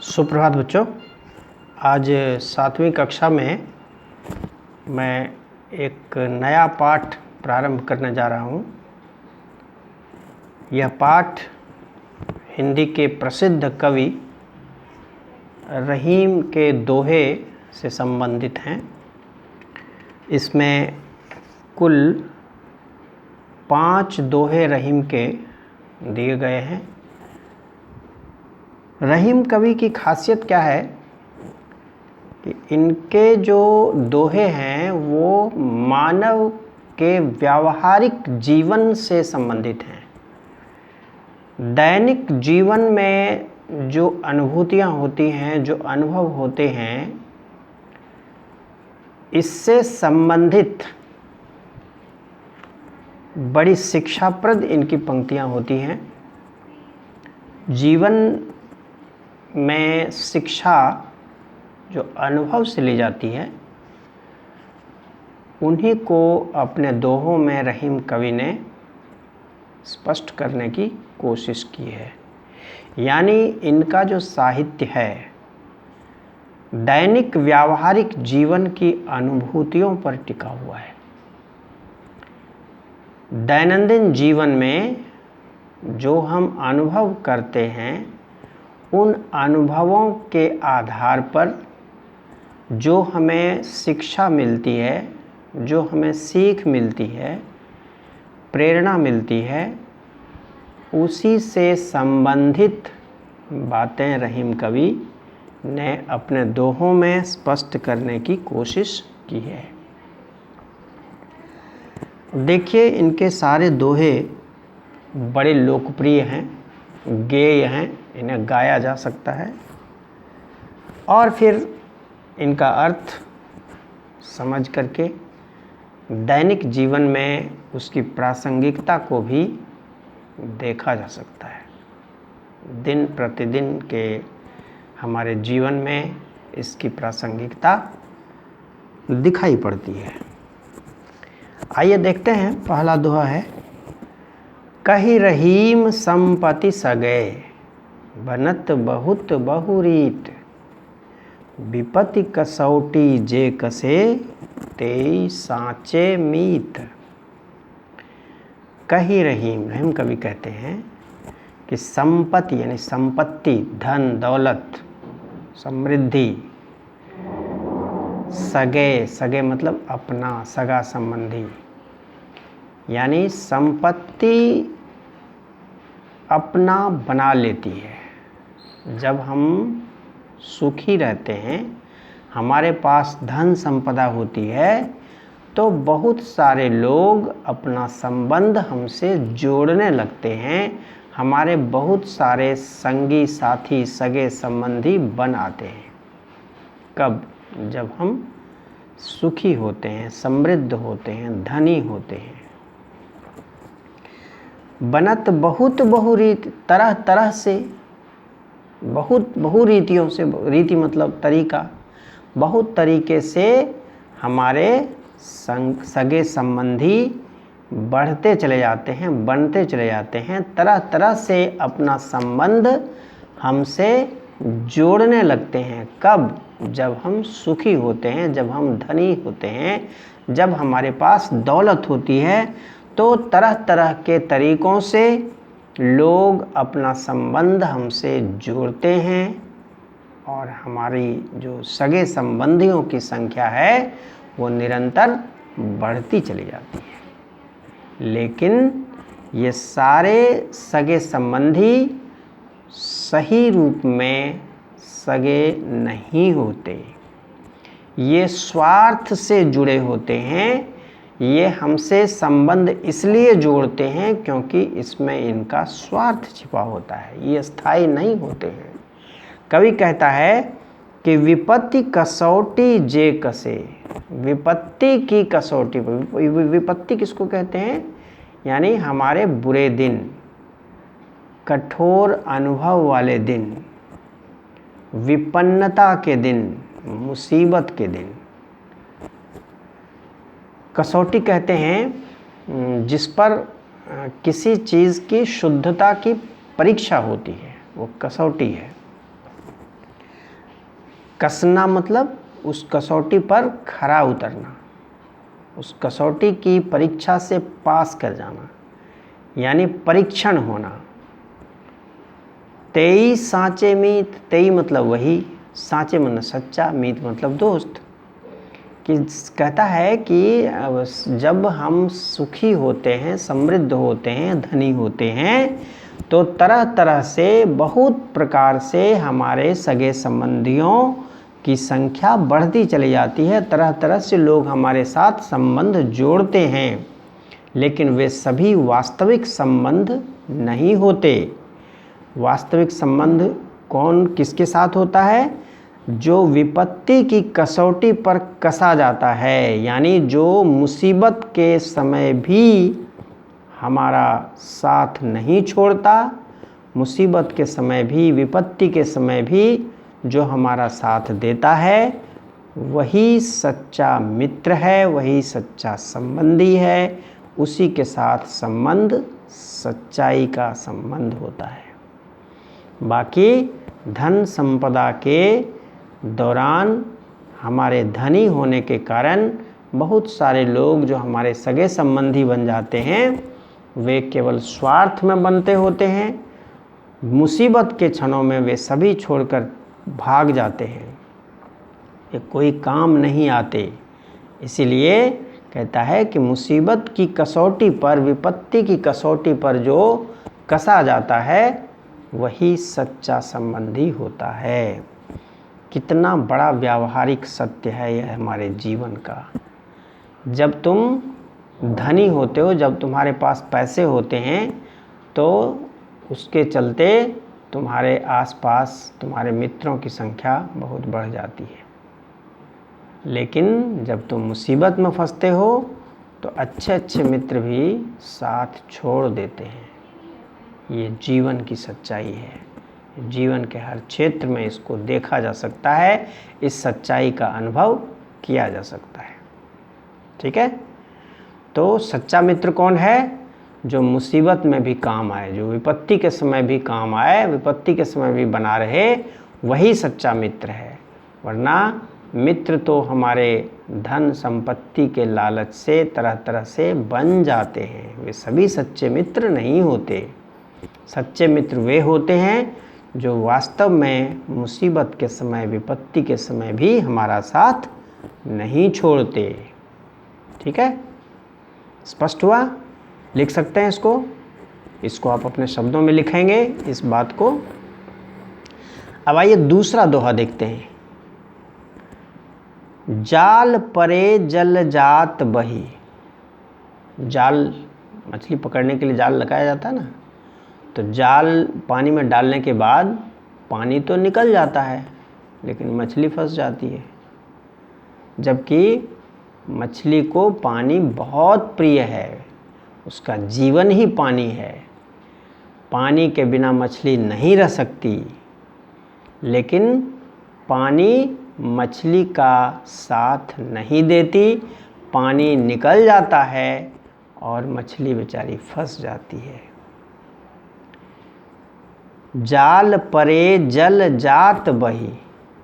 सुप्रभात बच्चों। आज 7वीं कक्षा में मैं एक नया पाठ प्रारंभ करने जा रहा हूँ। यह पाठ हिंदी के प्रसिद्ध कवि रहीम के दोहे से संबंधित हैं। इसमें कुल 5 दोहे रहीम के दिए गए हैं। रहीम कवि की खासियत क्या है कि इनके जो दोहे हैं वो मानव के व्यावहारिक जीवन से संबंधित हैं। दैनिक जीवन में जो अनुभूतियाँ होती हैं, जो अनुभव होते हैं, इससे संबंधित बड़ी शिक्षाप्रद इनकी पंक्तियाँ होती हैं। जीवन में शिक्षा जो अनुभव से ली जाती है, उन्हीं को अपने दोहों में रहीम कवि ने स्पष्ट करने की कोशिश की है। यानी इनका जो साहित्य है दैनिक व्यावहारिक जीवन की अनुभूतियों पर टिका हुआ है। दैनंदिन जीवन में जो हम अनुभव करते हैं, उन अनुभवों के आधार पर जो हमें शिक्षा मिलती है, जो हमें सीख मिलती है, प्रेरणा मिलती है, उसी से संबंधित बातें रहीम कवि ने अपने दोहों में स्पष्ट करने की कोशिश की है। देखिए, इनके सारे दोहे बड़े लोकप्रिय हैं, गेय हैं, इन्हें गाया जा सकता है और फिर इनका अर्थ समझ करके दैनिक जीवन में उसकी प्रासंगिकता को भी देखा जा सकता है। दिन प्रतिदिन के हमारे जीवन में इसकी प्रासंगिकता दिखाई पड़ती है। आइए देखते हैं। पहला दोहा है, कहि रहीम संपत्ति सगे, बनत बहुत बहुरीत, विपत्ति कसौटी जे कसे, तेई साँचे मीत। कहि रहीम, रहीम कवि कहते हैं कि संपत्ति यानी संपत्ति, धन दौलत, समृद्धि, सगे, सगे मतलब अपना, सगा संबंधी, यानी संपत्ति अपना बना लेती है। जब हम सुखी रहते हैं, हमारे पास धन संपदा होती है, तो बहुत सारे लोग अपना संबंध हमसे जोड़ने लगते हैं। हमारे बहुत सारे संगी साथी, सगे संबंधी बन आते हैं। कब? जब हम सुखी होते हैं, समृद्ध होते हैं, धनी होते हैं। बनत बहुत बहुरीत, तरह तरह से, बहुत बहुरीतियों से, रीति मतलब तरीका, बहुत तरीके से हमारे सगे संबंधी बढ़ते चले जाते हैं, बनते चले जाते हैं। तरह तरह से अपना संबंध हमसे जोड़ने लगते हैं। कब? जब हम सुखी होते हैं, जब हम धनी होते हैं, जब हमारे पास दौलत होती है, तो तरह तरह के तरीकों से लोग अपना संबंध हमसे जोड़ते हैं और हमारी जो सगे संबंधियों की संख्या है वो निरंतर बढ़ती चली जाती है। लेकिन ये सारे सगे संबंधी सही रूप में सगे नहीं होते। ये स्वार्थ से जुड़े होते हैं। ये हमसे संबंध इसलिए जोड़ते हैं क्योंकि इसमें इनका स्वार्थ छिपा होता है। ये स्थायी नहीं होते हैं। कवि कहता है कि विपत्ति कसौटी जे कसे, विपत्ति की कसौटी पर। विपत्ति किसको कहते हैं? यानी हमारे बुरे दिन, कठोर अनुभव वाले दिन, विपन्नता के दिन, मुसीबत के दिन। कसौटी कहते हैं जिस पर किसी चीज़ की शुद्धता की परीक्षा होती है, वो कसौटी है। कसना मतलब उस कसौटी पर खरा उतरना, उस कसौटी की परीक्षा से पास कर जाना, यानी परीक्षण होना। तेई साँचे मीत, तेई मतलब वही, साँचे मतलब सच्चा, मीत मतलब दोस्त। कि कहता है कि जब हम सुखी होते हैं, समृद्ध होते हैं, धनी होते हैं, तो तरह तरह से, बहुत प्रकार से हमारे सगे संबंधियों की संख्या बढ़ती चली जाती है। तरह तरह से लोग हमारे साथ संबंध जोड़ते हैं, लेकिन वे सभी वास्तविक संबंध नहीं होते। वास्तविक संबंध कौन किसके साथ होता है? जो विपत्ति की कसौटी पर कसा जाता है, यानी जो मुसीबत के समय भी हमारा साथ नहीं छोड़ता, मुसीबत के समय भी, विपत्ति के समय भी जो हमारा साथ देता है, वही सच्चा मित्र है, वही सच्चा संबंधी है। उसी के साथ संबंध सच्चाई का संबंध होता है। बाकी धन संपदा के दौरान हमारे धनी होने के कारण बहुत सारे लोग जो हमारे सगे संबंधी बन जाते हैं, वे केवल स्वार्थ में बनते होते हैं। मुसीबत के क्षणों में वे सभी छोड़कर भाग जाते हैं, ये कोई काम नहीं आते। इसीलिए कहता है कि मुसीबत की कसौटी पर, विपत्ति की कसौटी पर जो कसा जाता है, वही सच्चा संबंधी होता है। कितना बड़ा व्यावहारिक सत्य है यह हमारे जीवन का। जब तुम धनी होते हो, जब तुम्हारे पास पैसे होते हैं, तो उसके चलते तुम्हारे आसपास तुम्हारे मित्रों की संख्या बहुत बढ़ जाती है। लेकिन जब तुम मुसीबत में फंसते हो, तो अच्छे अच्छे मित्र भी साथ छोड़ देते हैं। ये जीवन की सच्चाई है। जीवन के हर क्षेत्र में इसको देखा जा सकता है, इस सच्चाई का अनुभव किया जा सकता है। ठीक है? तो सच्चा मित्र कौन है? जो मुसीबत में भी काम आए, जो विपत्ति के समय भी काम आए, विपत्ति के समय भी बना रहे, वही सच्चा मित्र है। वरना मित्र तो हमारे धन संपत्ति के लालच से तरह तरह से बन जाते हैं, वे सभी सच्चे मित्र नहीं होते। सच्चे मित्र वे होते हैं जो वास्तव में मुसीबत के समय, विपत्ति के समय भी हमारा साथ नहीं छोड़ते। ठीक है? स्पष्ट हुआ? लिख सकते हैं इसको आप अपने शब्दों में लिखेंगे इस बात को। अब आइए दूसरा दोहा देखते हैं। जाल परे जल जात बही। जाल, मछली पकड़ने के लिए जाल लगाया जाता है ना, तो जाल पानी में डालने के बाद पानी तो निकल जाता है, लेकिन मछली फंस जाती है। जबकि मछली को पानी बहुत प्रिय है, उसका जीवन ही पानी है। पानी के बिना मछली नहीं रह सकती, लेकिन पानी मछली का साथ नहीं देती, पानी निकल जाता है और मछली बेचारी फंस जाती है। जाल परे जल जात बही।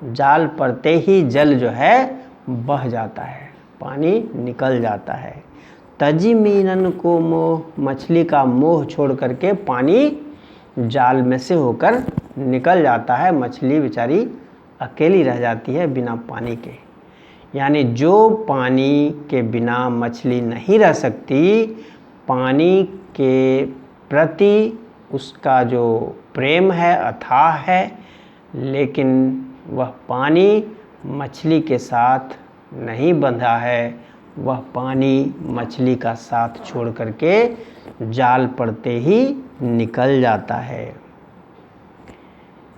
जाल पड़ते ही जल जो है बह जाता है, पानी निकल जाता है। तजी मीनन को मोह, मछली का मोह छोड़ करके पानी जाल में से होकर निकल जाता है, मछली बेचारी अकेली रह जाती है बिना पानी के। यानी जो पानी के बिना मछली नहीं रह सकती, पानी के प्रति उसका जो प्रेम है अथाह है, लेकिन वह पानी मछली के साथ नहीं बंधा है, वह पानी मछली का साथ छोड़ करके जाल पड़ते ही निकल जाता है।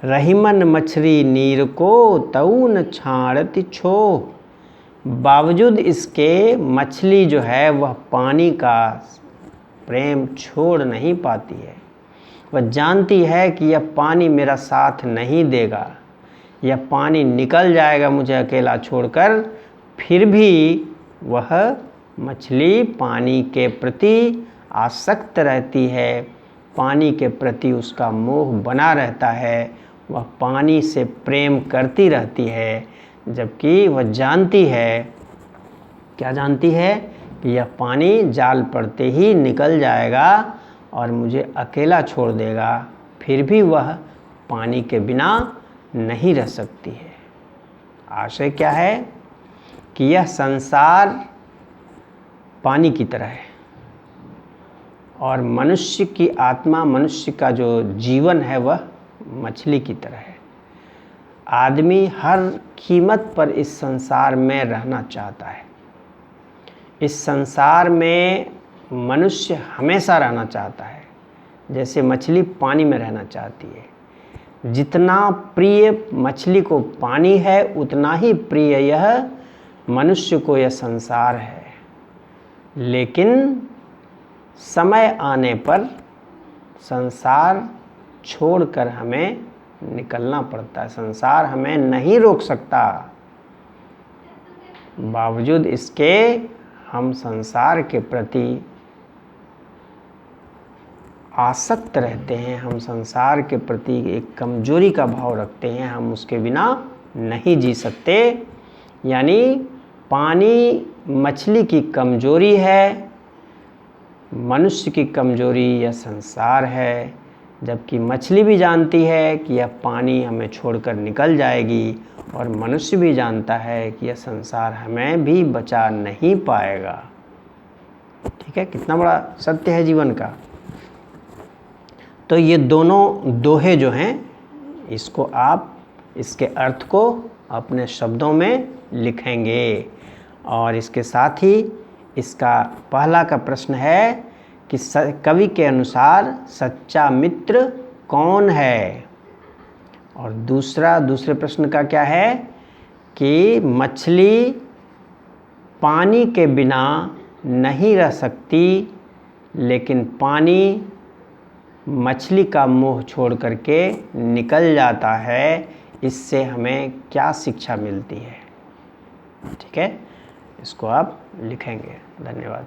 रहीमन मछली नीर को तऊ न छाड़ती छो। बावजूद इसके मछली जो है वह पानी का प्रेम छोड़ नहीं पाती है। वह जानती है कि यह पानी मेरा साथ नहीं देगा, यह पानी निकल जाएगा मुझे अकेला छोड़कर, फिर भी वह मछली पानी के प्रति आसक्त रहती है, पानी के प्रति उसका मोह बना रहता है, वह पानी से प्रेम करती रहती है, जबकि वह जानती है, क्या जानती है, कि यह पानी जाल पड़ते ही निकल जाएगा और मुझे अकेला छोड़ देगा, फिर भी वह पानी के बिना नहीं रह सकती है। आशय क्या है कि यह संसार पानी की तरह है और मनुष्य की आत्मा, मनुष्य का जो जीवन है वह मछली की तरह है। आदमी हर कीमत पर इस संसार में रहना चाहता है। इस संसार में मनुष्य हमेशा रहना चाहता है, जैसे मछली पानी में रहना चाहती है। जितना प्रिय मछली को पानी है, उतना ही प्रिय यह मनुष्य को यह संसार है। लेकिन समय आने पर संसार छोड़कर हमें निकलना पड़ता है। संसार हमें नहीं रोक सकता, बावजूद इसके हम संसार के प्रति आसक्त रहते हैं। हम संसार के प्रति एक कमजोरी का भाव रखते हैं, हम उसके बिना नहीं जी सकते। यानी पानी मछली की कमजोरी है, मनुष्य की कमजोरी यह संसार है। जबकि मछली भी जानती है कि यह पानी हमें छोड़कर निकल जाएगी, और मनुष्य भी जानता है कि यह संसार हमें भी बचा नहीं पाएगा। ठीक है, कितना बड़ा सत्य है जीवन का। तो ये दोनों दोहे जो हैं, इसको आप इसके अर्थ को अपने शब्दों में लिखेंगे। और इसके साथ ही इसका पहला का प्रश्न है कि कवि के अनुसार सच्चा मित्र कौन है। और दूसरे प्रश्न का क्या है कि मछली पानी के बिना नहीं रह सकती, लेकिन पानी मछली का मोह छोड़ करके निकल जाता है। इससे हमें क्या शिक्षा मिलती है। ठीक है, इसको आप लिखेंगे। धन्यवाद।